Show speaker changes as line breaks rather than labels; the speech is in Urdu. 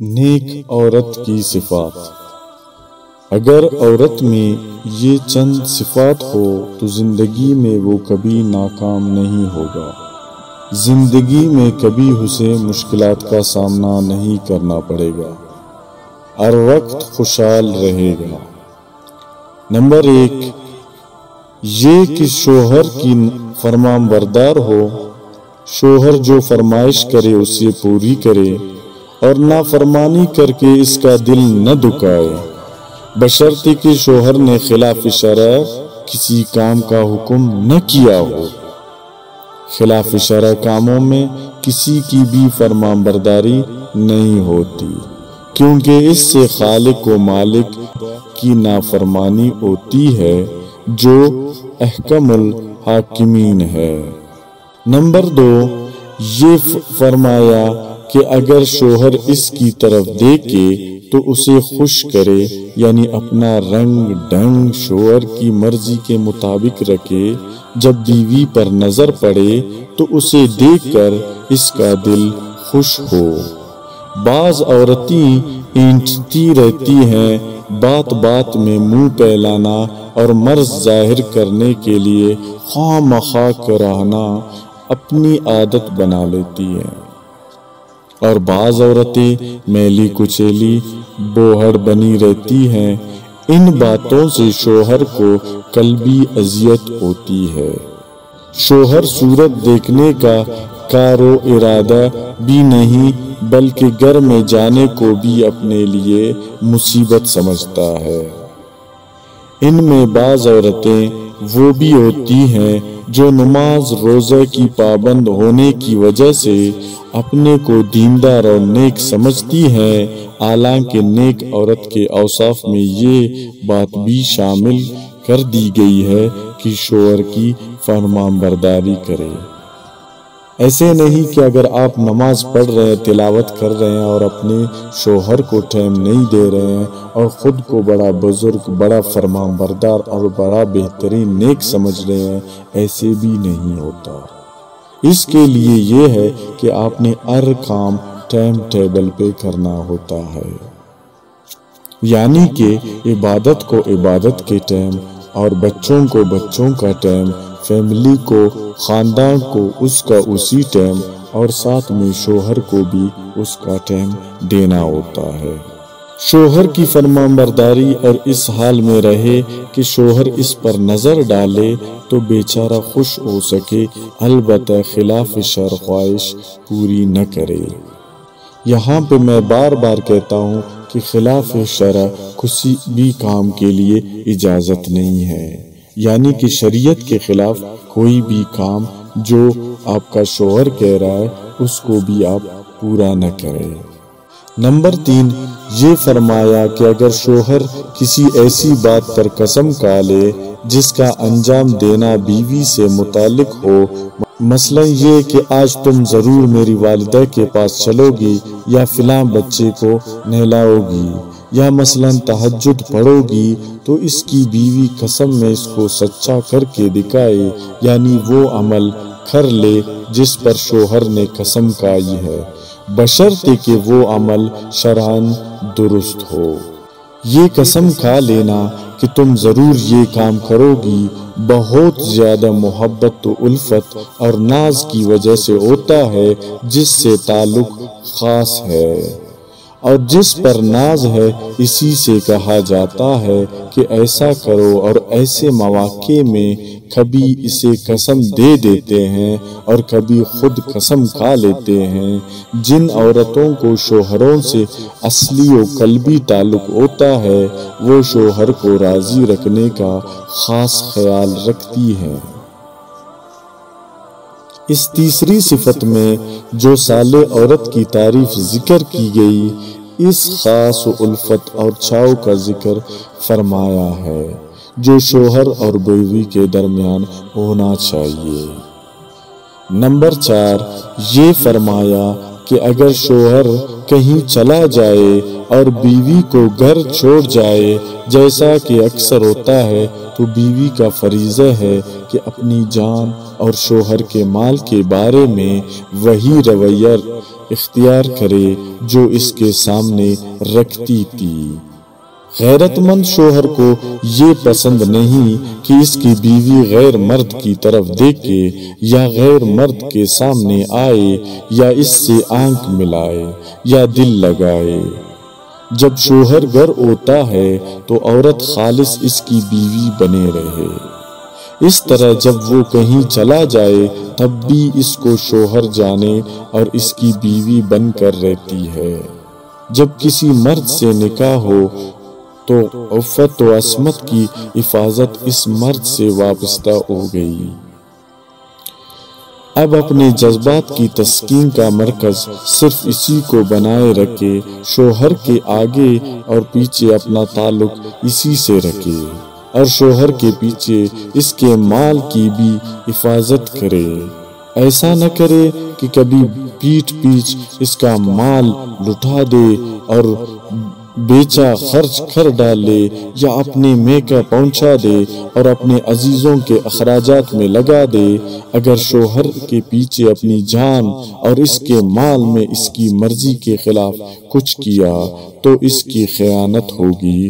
نیک عورت کی صفات۔ اگر عورت میں یہ چند صفات ہو تو زندگی میں وہ کبھی ناکام نہیں ہوگا، زندگی میں کبھی اسے مشکلات کا سامنا نہیں کرنا پڑے گا، ہر وقت خوشحال رہے گا۔ نمبر 1، یہ کہ شوہر کی فرمان بردار ہو، شوہر جو فرمائش کرے اسے پوری کرے اور نافرمانی کر کے اس کا دل نہ دکھائے، بشرطے کہ شوہر نے خلاف شرع کسی کام کا حکم نہ کیا ہو۔ خلاف شرع کاموں میں کسی کی بھی فرمان برداری نہیں ہوتی، کیونکہ اس سے خالق و مالک کی نافرمانی ہوتی ہے جو احکم الحاکمین ہے۔ نمبر 2، یہ فرمایا کہ اگر شوہر اس کی طرف دیکھے تو اسے خوش کرے، یعنی اپنا رنگ ڈھنگ شوہر کی مرضی کے مطابق رکھے۔ جب بیوی پر نظر پڑے تو اسے دیکھ کر اس کا دل خوش ہو۔ بعض عورتیں اینٹتی رہتی ہیں، بات بات میں منہ پھیلانا اور مرض ظاہر کرنے کے لیے خواہ مخواہ کراہنا اپنی عادت بنا لیتی ہیں، اور بعض عورتیں میلی کچیلی بوہڑ بنی رہتی ہیں۔ ان باتوں سے شوہر کو قلبی اذیت ہوتی ہے۔ شوہر صورت دیکھنے کا کارو ارادہ بھی نہیں بلکہ گھر میں جانے کو بھی اپنے لیے مصیبت سمجھتا ہے۔ ان میں بعض عورتیں وہ بھی ہوتی ہیں جو نماز روزہ کی پابند ہونے کی وجہ سے اپنے کو دیندار اور نیک سمجھتی ہیں، حالانکہ نیک عورت کے اوصاف میں یہ بات بھی شامل کر دی گئی ہے کہ شوہر کی فرمان برداری کرے۔ ایسے نہیں کہ اگر آپ نماز پڑھ رہے ہیں، تلاوت کر رہے ہیں اور اپنے شوہر کو ٹائم نہیں دے رہے ہیں اور خود کو بڑا بزرگ، بڑا فرمان بردار اور بڑا بہترین نیک سمجھ رہے ہیں، ایسے بھی نہیں ہوتا۔ اس کے لیے یہ ہے کہ آپ نے ہر کام ٹائم ٹیبل پہ کرنا ہوتا ہے، یعنی کہ عبادت کو عبادت کے ٹائم اور بچوں کو بچوں کا ٹائم، فیملی کو، خاندان کو اس کا اسی ٹائم، اور ساتھ میں شوہر کو بھی اس کا ٹائم دینا ہوتا ہے۔ شوہر کی فرمان برداری اور اس حال میں رہے کہ شوہر اس پر نظر ڈالے تو بیچارہ خوش ہو سکے، البتہ خلاف شرع خواہش پوری نہ کرے۔ یہاں پہ میں بار بار کہتا ہوں کہ خلاف شرع کسی بھی کام کے لیے اجازت نہیں ہے، یعنی کہ شریعت کے خلاف کوئی بھی کام جو آپ کا شوہر کہہ رہا ہے اس کو بھی آپ پورا نہ کریں۔ نمبر 3، یہ فرمایا کہ اگر شوہر کسی ایسی بات پر قسم کھا لے جس کا انجام دینا بیوی سے متعلق ہو، مثلا یہ کہ آج تم ضرور میری والدہ کے پاس چلو گی، یا فلاں بچے کو نہلاؤ گی، یا مثلا تہجد پڑھو گی، تو اس کی بیوی قسم میں اس کو سچا کر کے دکھائے، یعنی وہ عمل کر لے جس پر شوہر نے قسم کھائی ہے، بشرطے کہ وہ عمل شرعاً درست ہو۔ یہ قسم کھا لینا کہ تم ضرور یہ کام کرو گی بہت زیادہ محبت و الفت اور ناز کی وجہ سے ہوتا ہے، جس سے تعلق خاص ہے، اور جس پر ناز ہے اسی سے کہا جاتا ہے کہ ایسا کرو، اور ایسے مواقع میں کبھی اسے قسم دے دیتے ہیں اور کبھی خود قسم کھا لیتے ہیں۔ جن عورتوں کو شوہروں سے اصلی و قلبی تعلق ہوتا ہے وہ شوہر کو راضی رکھنے کا خاص خیال رکھتی ہیں۔ اس تیسری صفت میں جو صالح عورت کی تعریف ذکر کی گئی، اس خاص و الفت اور چھاؤ کا ذکر فرمایا ہے جو شوہر اور بیوی کے درمیان ہونا چاہیے۔ نمبر 4، یہ فرمایا کہ اگر شوہر کہیں چلا جائے اور بیوی کو گھر چھوڑ جائے جیسا کہ اکثر ہوتا ہے تو بیوی کا فریضہ ہے کہ اپنی جان اور شوہر کے مال کے بارے میں وہی رویہ اختیار کرے جو اس کے سامنے رکھتی تھی۔ غیرت مند شوہر کو یہ پسند نہیں کہ اس کی بیوی غیر مرد کی طرف دیکھے یا غیر مرد کے سامنے آئے یا اس سے آنکھ ملائے یا دل لگائے۔ جب شوہر گھر ہوتا ہے تو عورت خالص اس کی بیوی بنے رہے۔ اس طرح جب وہ کہیں چلا جائے تب بھی اس کو شوہر جانے اور اس کی بیوی بن کر رہتی ہے۔ جب کسی مرد سے نکاح ہو تو عفت و عصمت کی حفاظت اس مرد سے وابستہ ہو گئی۔ اب اپنے جذبات کی تسکین کا مرکز صرف اسی کو بنائے رکھے، شوہر کے آگے اور پیچھے اپنا تعلق اسی سے رکھے اور شوہر کے پیچھے اس کے مال کی بھی حفاظت کرے۔ ایسا نہ کرے کہ کبھی پیٹھ پیچھ اس کا مال لٹا دے اور بیچا خرچ کر ڈالے یا اپنے میکہ پہنچا دے اور اپنے عزیزوں کے اخراجات میں لگا دے۔ اگر شوہر کے پیچھے اپنی جان اور اس کے مال میں اس کی مرضی کے خلاف کچھ کیا تو اس کی خیانت ہوگی۔